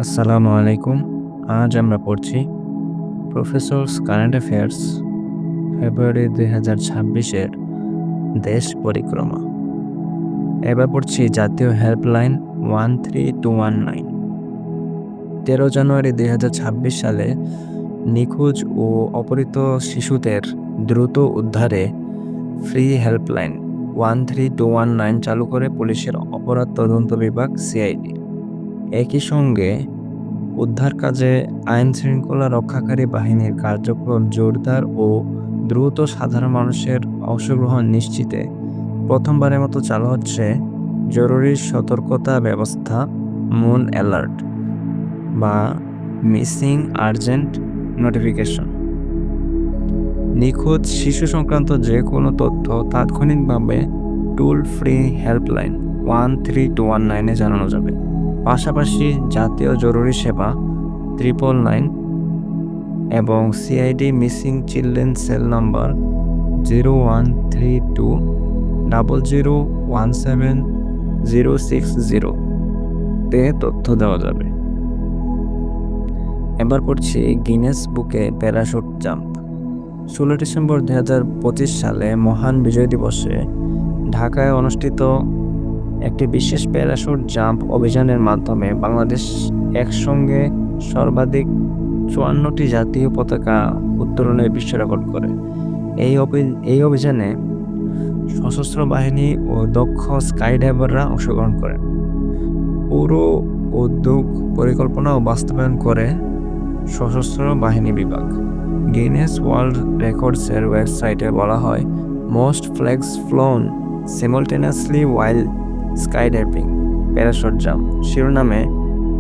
আসসালামু আলাইকুম। আজ আমরা পড়ছি প্রফেসরস কারেন্ট অ্যাফেয়ার্স ফেব্রুয়ারি ২০২৬-এর দেশ পরিক্রমা। এবার পড়ছি জাতীয় হেল্পলাইন 13219। ১৩ জানুয়ারি ২০২৬ সালে নিখোঁজ ও অপহৃত শিশুদের দ্রুত উদ্ধারে ফ্রি হেল্পলাইন 13219 চালু করে পুলিশের অপরাধ তদন্ত বিভাগ সিআইডি। একই সঙ্গে উদ্ধার কাজে আইনশৃঙ্খলা রক্ষাকারী বাহিনীর কার্যক্রম জোরদার ও দ্রুত সাধারণ মানুষের অংশগ্রহণ নিশ্চিতে প্রথমবারের মতো চালু হচ্ছে জরুরি সতর্কতা ব্যবস্থা মুন অ্যালার্ট বা মিসিং আর্জেন্ট নোটিফিকেশন। নিখোঁজ শিশু সংক্রান্ত যে কোনো তথ্য তাৎক্ষণিকভাবে টোল ফ্রি হেল্পলাইন 13219-এ জানানো যাবে। পাশাপাশি জাতীয় জরুরি সেবা 999 এবং সিআইডি মিসিং চিলড্রেন সেল নম্বর 0132001760 তে তথ্য দেওয়া যাবে। এবার পড়ছি গিনেস বুকে প্যারাশুট জাম্প। 16 ডিসেম্বর 2025 সালে মহান বিজয় দিবসে ঢাকায় অনুষ্ঠিত একটি বিশেষ প্যারাশুট জাম্প অভিযানের মাধ্যমে বাংলাদেশ একসঙ্গে সর্বাধিক 54টি জাতীয় পতাকা উত্তোলনের বিশ্ব রেকর্ড করে। এই অভিযানে সশস্ত্র বাহিনী ও দক্ষ স্কাইডাইভাররা অংশগ্রহণ করে। পুরো উদ্যোগ পরিকল্পনা ও বাস্তবায়ন করে সশস্ত্র বাহিনী বিভাগ। গিনেস ওয়ার্ল্ড রেকর্ডসের ওয়েবসাইটে বলা হয়, মোস্ট ফ্ল্যাগস ফ্লোন সিমultaneously while skydiving প্যারাশুট জাম্প শিরোনামে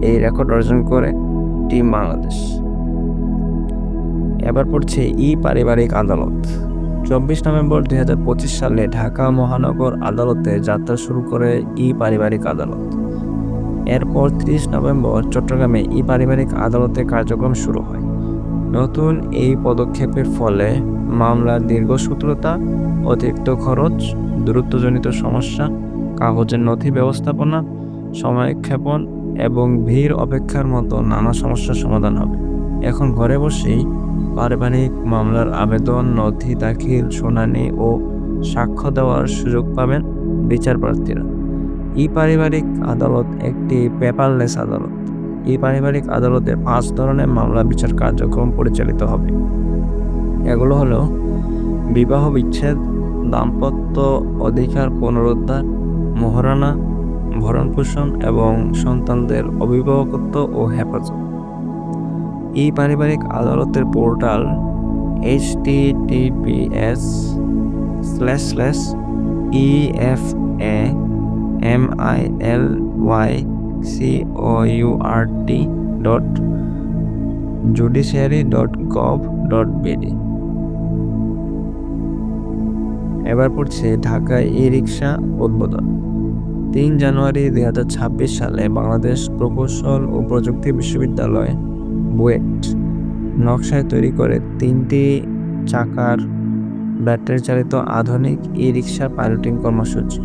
এই রেকর্ড অর্জন করে টিম বাংলাদেশ। এবার পড়ছে পারিবারিক আদালত। 24 নভেম্বর 2025 সালে ঢাকা মহানগর আদালতে যাত্রা শুরু করে পারিবারিক আদালত। এরপর 30 নভেম্বর চট্টগ্রামে পারিবারিক আদালতে কার্যক্রম শুরু হয়। নতুন এই পদক্ষেপের ফলে মামলার দীর্ঘসূত্রতা, অতিরিক্ত খরচ, দূরত্বজনিত সমস্যা, কাগজের নথি ব্যবস্থাপনা, সময়ক্ষেপণ এবং ভিড় অপেক্ষার মতো নানা সমস্যার সমাধান হবে। এখন ঘরে বসেই পারিবারিক মামলার আবেদন, নথি দাখিল, শুনানি ও সাক্ষ্য দেওয়ার সুযোগ পাবেন বিচারপ্রার্থীরা। পারিবারিক আদালত একটি পেপারলেস আদালত। পারিবারিক আদালতে 5 ধরনের মামলা বিচার কার্যক্রম পরিচালিত হবে। এগুলো হলো বিবাহ বিচ্ছেদ, দাম্পত্য অধিকার পুনরুদ্ধার, মোহরানা, ভরণপোষণ এবং সন্তানদের অভিভাবকত্ব ও হেফাজত। পারিবারিক আদালতের পোর্টাল https://efamilcourt.judiciary.gov.bd। এবার পড়ছে ঢাকায় রিক্সা উদ্বোধন। 3 জানুয়ারি 2026 সালে বাংলাদেশ প্রকৌশল ও প্রযুক্তি বিশ্ববিদ্যালয় বুয়েট নকশায় তৈরি করে 3টি চাকার ব্যাটারি চালিত আধুনিক রিক্সা পাইলটিং কর্মসূচি।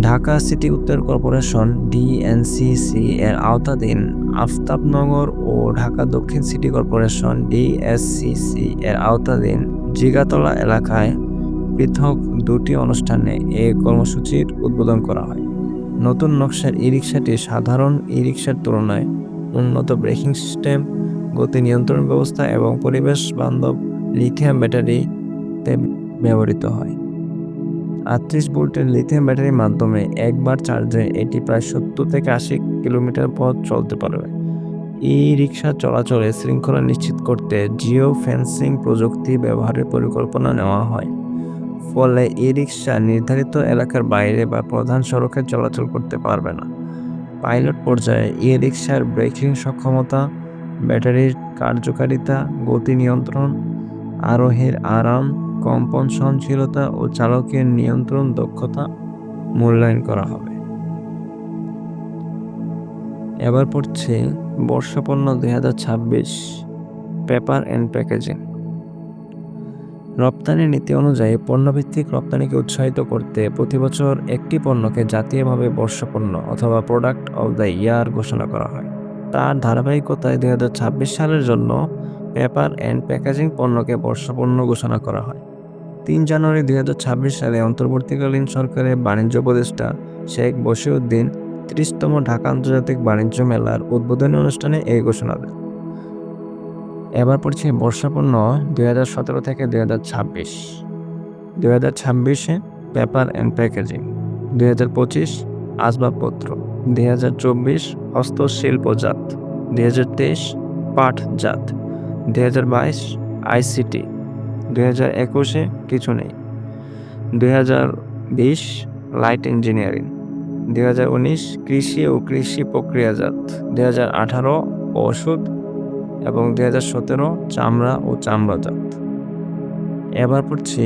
ঢাকা সিটি উত্তর কর্পোরেশন ডিএনসিসি এর আওতাধীন আফতাবনগর ও ঢাকা দক্ষিণ সিটি কর্পোরেশন ডিএসসিসি এর আওতাধীন জিগাতলা এলাকায় পৃথক 2টি অনুষ্ঠানে এই কর্মসূচির উদ্বোধন করা হয়। নতুন নকশার রিক্সাটি সাধারণ রিক্সার তুলনায় উন্নত ব্রেকিং সিস্টেম, গতি নিয়ন্ত্রণ ব্যবস্থা এবং পরিবেশ বান্ধব লিথিয়াম ব্যাটারিতে ব্যবহৃত হয়। 38 ভোল্টের লিথিয়াম ব্যাটারির মাধ্যমে একবার চার্জে এটি প্রায় 70 থেকে 80 কিলোমিটার পথ চলতে পারবে। রিক্সা চলাচলে শৃঙ্খলা নিশ্চিত করতে জিও ফেন্সিং প্রযুক্তি ব্যবহারের পরিকল্পনা নেওয়া হয়। ফলে রিক্সা নির্ধারিত এলাকার বাইরে বা প্রধান সড়কে চলাচল করতে পারবে না। পাইলট পর্যায়ে রিক্সার ব্রেকিং সক্ষমতা, ব্যাটারির কার্যকারিতা, গতি নিয়ন্ত্রণ, আরোহীর আরাম, কম্পন সহনশীলতা ও চালকের নিয়ন্ত্রণ দক্ষতা মূল্যায়ন করা হবে। এবার পড়ছে বর্ষপণ্য 2026 পেপার অ্যান্ড প্যাকেজিং। রপ্তানি নীতি অনুযায়ী পণ্যভিত্তিক রপ্তানিকে উৎসাহিত করতে প্রতি বছর একটি পণ্যকে জাতীয়ভাবে বর্ষপণ্য অথবা প্রোডাক্ট অব দ্য ইয়ার ঘোষণা করা হয়। তার ধারাবাহিকতায় 2026 সালের জন্য পেপার অ্যান্ড প্যাকেজিং পণ্যকে বর্ষপণ্য ঘোষণা করা হয়। 3 জানুয়ারি 2026 সালে অন্তর্বর্তীকালীন সরকারের বাণিজ্য উপদেষ্টা শেখ বশিরউদ্দিন 30তম ঢাকা আন্তর্জাতিক বাণিজ্য মেলার উদ্বোধনী অনুষ্ঠানে এই ঘোষণা দেন। এবার পড়ছি বর্ষপণ্য 2017 থেকে 2026। 2026-এ পেপার অ্যান্ড প্যাকেজিং, 2025 আসবাবপত্র, 2024 হস্তশিল্পজাত, 2023 পাটজাত, 2022 আইসিটি, 2021-এ কিছু নেই, 2020 লাইট ইঞ্জিনিয়ারিং, 2019 কৃষি ও কৃষি প্রক্রিয়াজাত, 2018 ওষুধ এবং 2017 চামড়া ও চামড়াজাত। এবার পড়ছি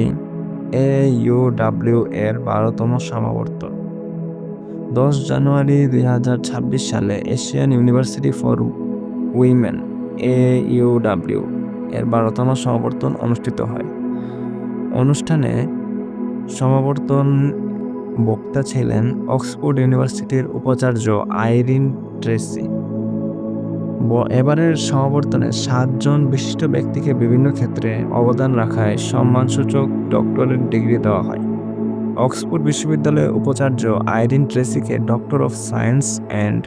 AUW এর 12তম সমাবর্তন। 10 জানুয়ারি 2026 সালে Asian university for women AUW এর 12তম সমাবর্তন অনুষ্ঠিত হয়। অনুষ্ঠানে সমাবর্তন বক্তা ছিলেন অক্সফোর্ড ইউনিভার্সিটির উপাচার্য আইরিন ট্রেসি। এবারের সমাবর্তনে 7 জন বিশিষ্ট ব্যক্তিকে বিভিন্ন ক্ষেত্রে অবদান রাখায় সম্মানসূচক ডক্টরেট ডিগ্রি দেওয়া হয়। অক্সফোর্ড বিশ্ববিদ্যালয়ের উপাচার্য আইরিন ট্রেসিকে doctor of science and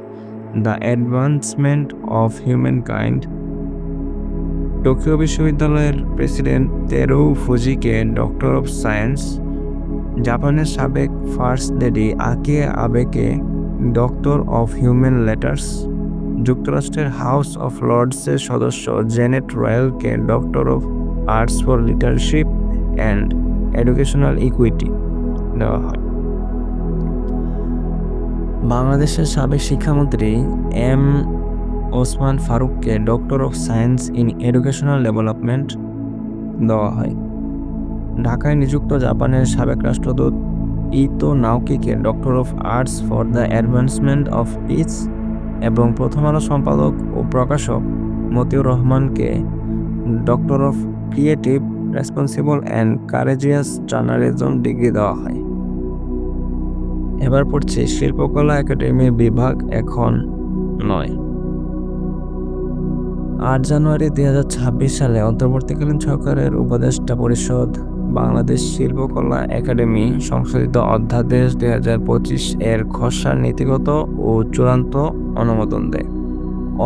the advancement of humankind, Tokyo বিশ্ববিদ্যালয়ের প্রেসিডেন্ট তেরু ফুজিকে ডক্টর অফ সায়েন্স, জাপানের সাবেক ফার্স্ট লেডি আকিয়ে আবেকে ডক্টর অফ হিউম্যান লেটার্স, যুক্তরাষ্ট্রের হাউস অফ লর্ডসের সদস্য জেনেট রয়েলকে doctor of arts for leadership and educational equity দেওয়া হয়। বাংলাদেশের সাবেক শিক্ষামন্ত্রী এম ওসমান ফারুককে doctor of science in educational development দেওয়া হয়। ঢাকায় নিযুক্ত জাপানের সাবেক রাষ্ট্রদূত Ito নাওকিকে doctor of arts for the advancement of piece এবং প্রথম আলো সম্পাদক ও প্রকাশক মতিউর রহমানকে doctor of creative, responsible and courageous journalism degree দেওয়া হয়। এবার পড়ছি শিল্পকলা একাডেমির বিভাগ এখন নয়। 8 জানুয়ারি 2026 সালে অন্তর্বর্তীকালীন সরকারের উপদেষ্টা পরিষদ বাংলাদেশ শিল্পকলা একাডেমি সংশোধিত অধ্যাদেশ 2025 এর খসড়া নীতিগত ও চূড়ান্ত অনুমোদন দেয়।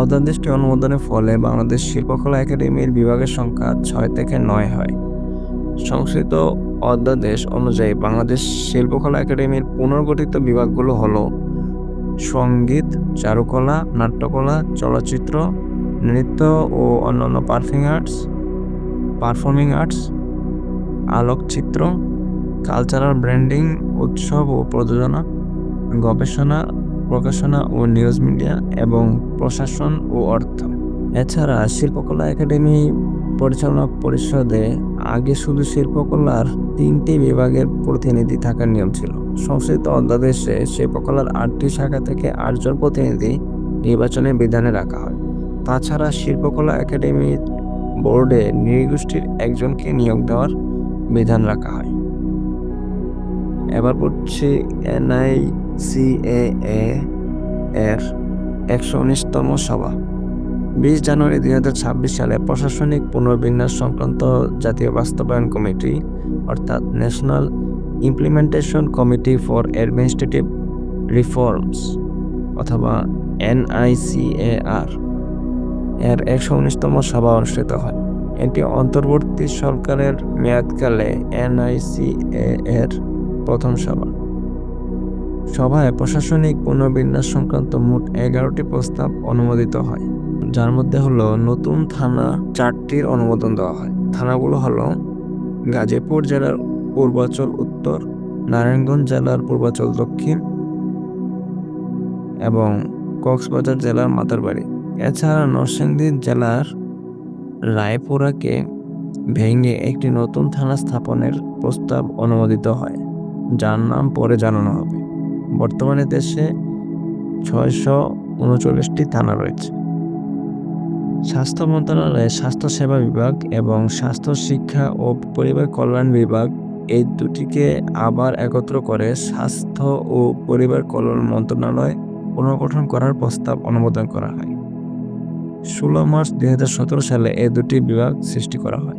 অধ্যাদেশটি অনুমোদনের ফলে বাংলাদেশ শিল্পকলা একাডেমির বিভাগের সংখ্যা 6 থেকে 9 হয়। সংশোধিত অধ্যাদেশ অনুযায়ী বাংলাদেশ শিল্পকলা একাডেমির পুনর্গঠিত বিভাগগুলো হলো সঙ্গীত, চারুকলা, নাট্যকলা, চলচ্চিত্র, নৃত্য ও অন্যান্য পারফর্মিং আর্টস, আলোকচিত্র, কালচারাল ব্র্যান্ডিং, উৎসব ও প্রযোজনা, গবেষণা, প্রকাশনা ও নিউজ মিডিয়া এবং প্রশাসন ও অর্থ। এছাড়া শিল্পকলা একাডেমি পরিচালনা পরিষদে আগে শুধু শিল্পকলার 3টি বিভাগের প্রতিনিধি থাকার নিয়ম ছিল। সংশোধিত অধ্যাদেশে শিল্পকলার 8টি শাখা থেকে 8 জন প্রতিনিধি নির্বাচনের বিধানে রাখা হয়। তাছাড়া শিল্পকলা একাডেমির বোর্ডে নৃগোষ্ঠীর একজনকে নিয়োগ দেওয়ার বিধান রাখা হয়। এবার পড়ছি NICAA এর 119তম সভা। 20 জানুয়ারি 2026 সালে প্রশাসনিক পুনর্বিন্যাস সংক্রান্ত জাতীয় বাস্তবায়ন কমিটি অর্থাৎ national implementation committee for administrative reforms অথবা NICAR এর 119তম সভা অনুষ্ঠিত হয়। এটি অন্তর্বর্তী সরকারের মেয়াদকালে NICAA এর প্রথম সভা। সভায় প্রশাসনিক পুনর্বিন্যাস সংক্রান্ত মোট 11টি প্রস্তাব অনুমোদিত হয়, যার মধ্যে হলো নতুন থানা 4টির অনুমোদন দেওয়া হয়। থানাগুলো হলো গাজীপুর জেলার পূর্বাচল উত্তর, নারায়ণগঞ্জ জেলার পূর্বাচল দক্ষিণ এবং কক্সবাজার জেলার মাতারবাড়ি। এছাড়া নরসিংদী জেলার রায়পুরাকে ভেঙে একটি নতুন থানা স্থাপনের প্রস্তাব অনুমোদিত হয়, যার নাম পরে জানানো হবে। বর্তমানে দেশে 639টি থানা রয়েছে। স্বাস্থ্য মন্ত্রণালয়ে স্বাস্থ্যসেবা বিভাগ এবং স্বাস্থ্য শিক্ষা ও পরিবার কল্যাণ বিভাগ এই দুটিকে আবার একত্র করে স্বাস্থ্য ও পরিবার কল্যাণ মন্ত্রণালয় পুনর্গঠন করার প্রস্তাব অনুমোদন করা হয়। 16 মার্চ 2017 সালে এই দুটি বিভাগ সৃষ্টি করা হয়।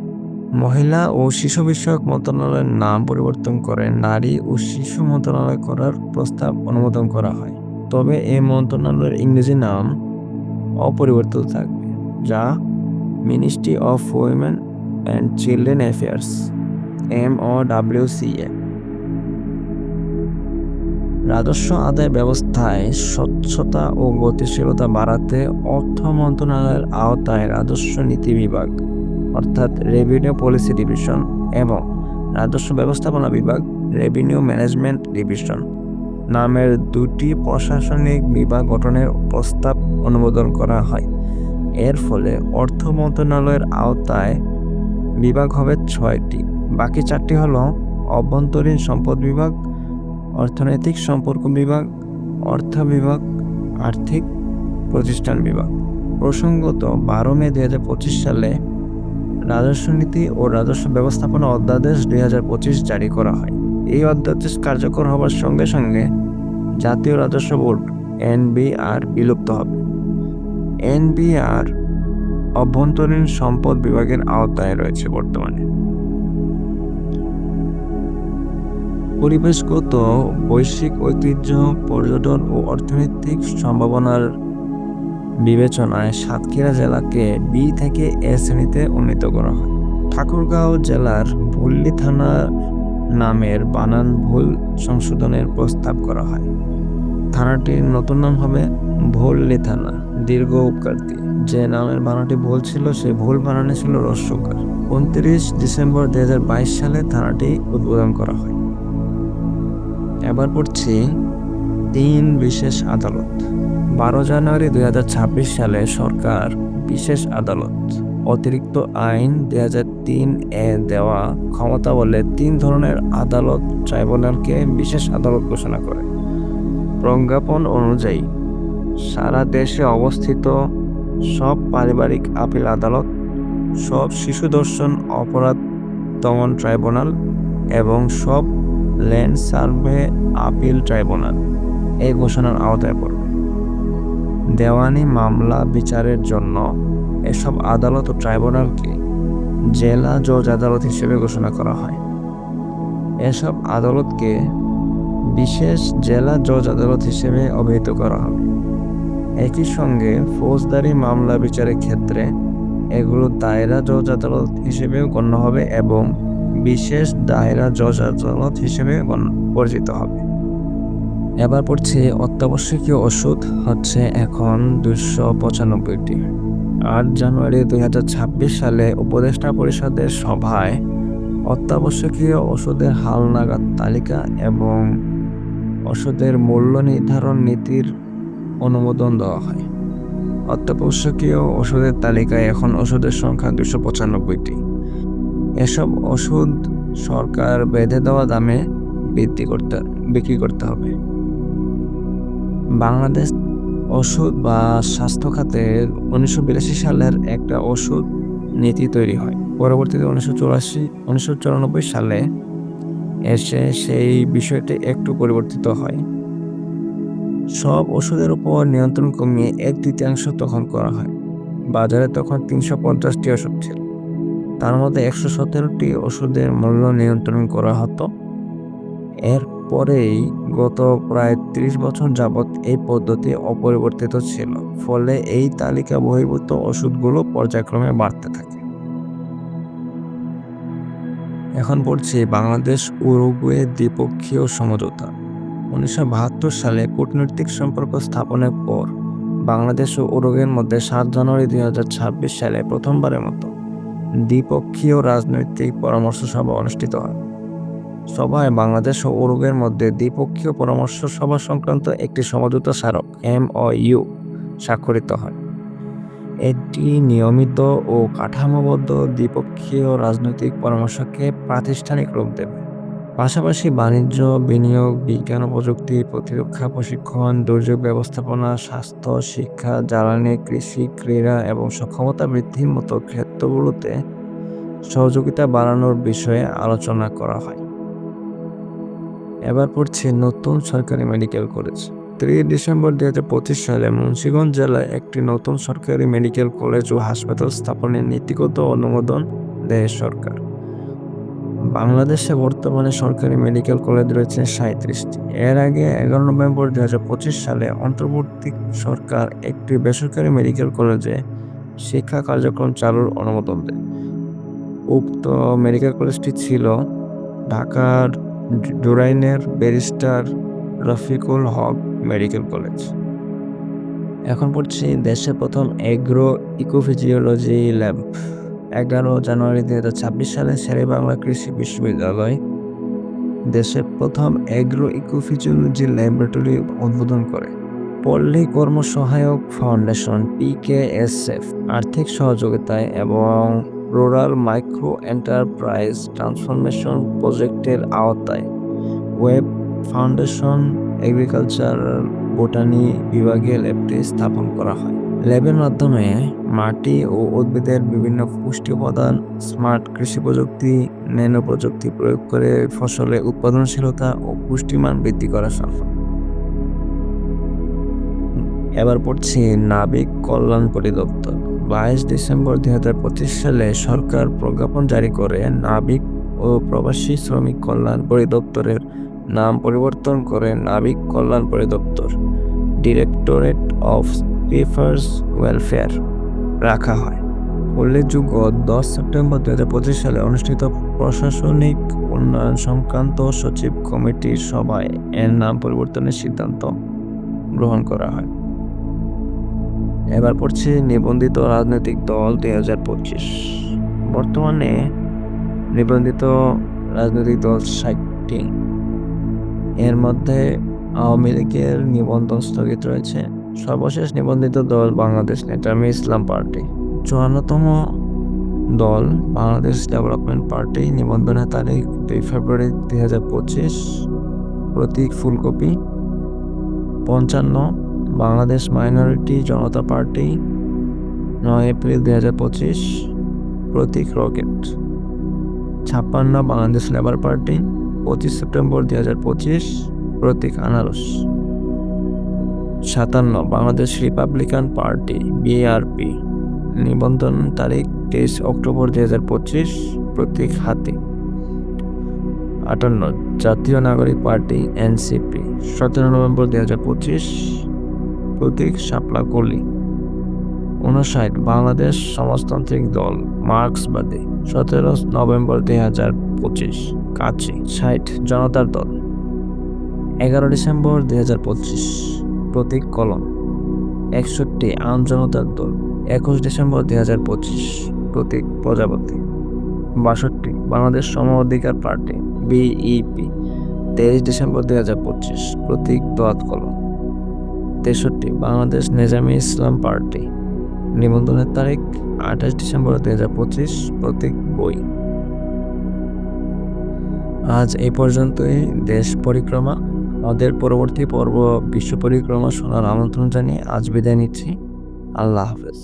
মহিলা ও শিশু বিষয়ক মন্ত্রণালয়ের নাম পরিবর্তন করে নারী ও শিশু মন্ত্রণালয় করার প্রস্তাব অনুমোদন করা হয়। তবে এই মন্ত্রণালয়ের ইংরেজি নাম অপরিবর্তিত থাকবে, যা ministry of women and children affairs MOWCA। রাজস্ব আদায় ব্যবস্থায় স্বচ্ছতা ও গতিশীলতা বাড়াতে অর্থ মন্ত্রণালয়ের আওতায় রাজস্ব নীতি বিভাগ অর্থাৎ রেভিনিউ পলিসি ডিভিশন এবং রাজস্ব ব্যবস্থাপনা বিভাগ রেভিনিউ ম্যানেজমেন্ট ডিভিশন নামের দুটি প্রশাসনিক বিভাগ গঠনের প্রস্তাব অনুমোদন করা হয়। এর ফলে অর্থ মন্ত্রণালয়ের আওতায় বিভাগ হবে 6টি, বাকি 4টি হল অভ্যন্তরীণ সম্পদ বিভাগ, অর্থনৈতিক সম্পর্ক বিভাগ, অর্থ বিভাগ, আর্থিক প্রতিষ্ঠান বিভাগ। প্রসঙ্গত 12 মে 2025 সালে রাজস্ব নীতি ও রাজস্ব ব্যবস্থাপনা অধ্যাদেশ 2025 জারি করা হয়। এই অধ্যাদেশ কার্যকর হওয়ার সঙ্গে সঙ্গে জাতীয় রাজস্ব বোর্ড NBR বিলুপ্ত হবে। NBR অভ্যন্তরীণ সম্পদ বিভাগের আওতায় রয়েছে বর্তমানে। পরিবেশগত বৈশ্বিক ঐতিহ্য, পর্যটন ও অর্থনৈতিক সম্ভাবনার বিবেচনায় সাতক্ষীরা জেলাকে বি থেকে এ শ্রেণীতে উন্নীত করা হয়। ঠাকুরগাঁও জেলার ভুল্লি থানা নামের বানান ভুল সংশোধনের প্রস্তাব করা হয়। থানাটির নতুন নাম হবে ভুল্লি থানা, দীর্ঘ উৎকারটি। যে নামের বানানটি ভুল ছিল সে ভুল বানানে ছিল হ্রস্বকার। 29 ডিসেম্বর 2022 সালে থানাটি উদ্বোধন করা হয়। এবার পড়ছি 3 বিশেষ আদালত। 12 জানুয়ারি 2026 সালে সরকার বিশেষ আদালত অতিরিক্ত আইন 2003 এ দেওয়া ক্ষমতা বলে 3 ধরনের আদালত ট্রাইব্যুনালকে বিশেষ আদালত ঘোষণা করে। প্রজ্ঞাপন অনুযায়ী সারা দেশে অবস্থিত সব পারিবারিক আপিল আদালত, সব শিশু ধর্ষণ অপরাধ দমন ট্রাইব্যুনাল এবং সব ল্যান্ড সার্ভে আপিল ট্রাইব্যুনাল এই ঘোষণার আওতায় পড়বে। দেওয়ানি মামলা বিচারের জন্য এসব আদালত ও ট্রাইব্যুনালকে জেলা জজ আদালত হিসেবে ঘোষণা করা হয়। এসব আদালতকে বিশেষ জেলা জজ আদালত হিসেবে অভিহিত করা হবে। একই সঙ্গে ফৌজদারি মামলা বিচারের ক্ষেত্রে এগুলো দায়রা জজ আদালত হিসেবে গণ্য হবে এবং বিশেষ দায়রা জজ আদালত হিসেবে পরিচিত হবে। এবার পড়ছি অত্যাবশ্যকীয় ওষুধ হচ্ছে এখন 295টি। 8 জানুয়ারি 2026 সালে উপদেষ্টা পরিষদের সভায় অত্যাবশ্যকীয় ওষুধের হালনাগাদ তালিকা এবং ওষুধের মূল্য নির্ধারণ নীতির অনুমোদন দেওয়া হয়। অত্যাবশ্যকীয় ওষুধের তালিকায় এখন ওষুধের সংখ্যা 295টি। এসব ওষুধ সরকার বেঁধে দেওয়া দামে বিক্রি করতে হবে। বাংলাদেশ ওষুধ বা স্বাস্থ্য খাতে 1982 সালের একটা ওষুধ নীতি তৈরি হয়। পরবর্তীতে 1994 সালে এসে সেই বিষয়টি একটু পরিবর্তিত হয়। সব ওষুধের উপর নিয়ন্ত্রণ কমিয়ে 1/3 তখন করা হয়। বাজারে তখন 350টি ওষুধ ছিল, তার মধ্যে 117টি ওষুধের মূল্য নিয়ন্ত্রণ করা হতো। এরপরেই গত প্রায় 30 বছর যাবৎ এই পদ্ধতি অপরিবর্তিত ছিল, ফলে এই তালিকা বহির্ভূত ওষুধগুলো পর্যায়ক্রমে বাড়তে থাকে। এখন পড়ছি বাংলাদেশ উরুগুয়ে দ্বিপক্ষীয় সমঝোতা। 1972 সালে কূটনৈতিক সম্পর্ক স্থাপনের পর বাংলাদেশ ও উরুগুয়ের মধ্যে 7 জানুয়ারি 2026 সালে প্রথমবারের মতো দ্বিপক্ষীয় রাজনৈতিক পরামর্শ সভা অনুষ্ঠিত হয়। সভায় বাংলাদেশ ও উরুগুয়ের মধ্যে দ্বিপক্ষীয় পরামর্শ সভা সংক্রান্ত একটি সমঝোতা স্মারক MOU স্বাক্ষরিত হয়। এটি নিয়মিত ও কাঠামোবদ্ধ দ্বিপক্ষীয় রাজনৈতিক পরামর্শকে প্রাতিষ্ঠানিক রূপ দেবে। পাশাপাশি বাণিজ্য, বিনিয়োগ, বিজ্ঞান ও প্রযুক্তি, প্রতিরক্ষা, প্রশিক্ষণ, দুর্যোগ ব্যবস্থাপনা, স্বাস্থ্য, শিক্ষা, জ্বালানি, কৃষি, ক্রীড়া এবং সক্ষমতা বৃদ্ধির মতো ক্ষেত্রগুলোতে সহযোগিতা বাড়ানোর বিষয়ে আলোচনা করা হয়। এবার পড়ছি নতুন সরকারি মেডিকেল কলেজ। 3 ডিসেম্বর 2025 সালে মুন্সিগঞ্জ জেলায় একটি নতুন সরকারি মেডিকেল কলেজ ও হাসপাতাল স্থাপনের নীতিগত অনুমোদন দেয় সরকার। বাংলাদেশে বর্তমানে সরকারি মেডিকেল কলেজ রয়েছে 37টি। এর আগে 11 নভেম্বর 2025 সালে অন্তর্বর্তী সরকার একটি বেসরকারি মেডিকেল কলেজে শিক্ষা কার্যক্রম চালুর অনুমোদন দেয়। উক্ত মেডিকেল কলেজটি ছিল ঢাকার জুরাইনের ব্যারিস্টার রফিকুল হক মেডিকেল কলেজ। এখন পড়ছি দেশে প্রথম এগ্রো ইকোফিজিওলজি ল্যাব। 11 জানুয়ারি 2026 সালে শেরেবাংলা কৃষি বিশ্ববিদ্যালয় দেশের প্রথম এগ্রো ইকোফিজিওলজি ল্যাবরেটরি উদ্বোধন করে। পল্লী কর্মসহায়ক ফাউন্ডেশন PKSF আর্থিক সহযোগিতায় এবং রুরাল মাইক্রো এন্টারপ্রাইজ ট্রান্সফরমেশন প্রজেক্টের আওতায় ওয়েব ফাউন্ডেশন এগ্রিকালচারাল বোটানি বিভাগে ল্যাবটি স্থাপন করা হয়। ল্যাবের মাধ্যমে মাটি ও উদ্ভিদের বিভিন্ন পুষ্টি উপাদান, স্মার্ট কৃষি প্রযুক্তি, ন্যানো প্রযুক্তি প্রয়োগ করে ফসলের উৎপাদনশীলতা ও পুষ্টিমান বৃদ্ধি করা সম্ভব। এবার পড়ছি নাবিক কল্যাণ পরিদপ্তর। 22 ডিসেম্বর 2025 সালে সরকার প্রজ্ঞাপন জারি করে নাবিক ও প্রবাসী শ্রমিক কল্যাণ পরিদপ্তরের নাম পরিবর্তন করে নাবিক কল্যাণ পরিদপ্তর ডিরেক্টরেট অফ সিফার্স ওয়েলফেয়ার রাখা হয়। উল্লেখযোগ্য 10 সেপ্টেম্বর 2025 সালে অনুষ্ঠিত প্রশাসনিক উন্নয়ন সংক্রান্ত সচিব কমিটির সভায় এর নাম পরিবর্তনের সিদ্ধান্ত গ্রহণ করা হয়। এবার পড়ছি নিবন্ধিত রাজনৈতিক দল 2025। বর্তমানে নিবন্ধিত রাজনৈতিক দল 60টি। এর মধ্যে আওয়ামী লীগের নিবন্ধন স্থগিত রয়েছে। সর্বশেষ নিবন্ধিত দল বাংলাদেশ নেতামি ইসলাম পার্টি। 54তম দল বাংলাদেশ ডেভেলপমেন্ট পার্টি। নিবন্ধনের তারিখ 2 ফেব্রুয়ারি 2025। প্রতীক ফুলকপি। 55 Bangladesh minority Janata party. 9 April 2025। প্রতীক rocket. 56 Bangladesh labour party. 25 September 2025। প্রতীক আনারস। 57 বাংলাদেশ রিপাবলিকান পার্টি BRP। নিবন্ধন তারিখ 23 অক্টোবর 2025। প্রতীক হাতি। 58 জাতীয় নাগরিক পার্টি NCP। 17 নভেম্বর 2025। প্রতীক শাপলা কলি। 59 বাংলাদেশ সমাজতান্ত্রিক দল মার্ক্সবাদী। 17 নভেম্বর 2025। কাচি। 60 জনতার দল। 11 ডিসেম্বর 2025। প্রতীক কলম। 61 আম জনতার দল। 21 ডিসেম্বর 2025। প্রতীক প্রজাপতি। 62 বাংলাদেশ সম অধিকার পার্টি BEP। 23 ডিসেম্বর 2025। প্রতীক দোয়াত কলম। 63 বাংলাদেশ নেজামি ইসলাম পার্টি। নিবন্ধনের তারিখ 28 ডিসেম্বর 2025। প্রতীক বই। আজ এই পর্যন্তই দেশ পরিক্রমা। আমাদের পরবর্তী পর্ব বিশ্ব পরিক্রমা শোনার আমন্ত্রণ জানিয়ে আজ বিদায় নিচ্ছি। আল্লাহ হাফেজ।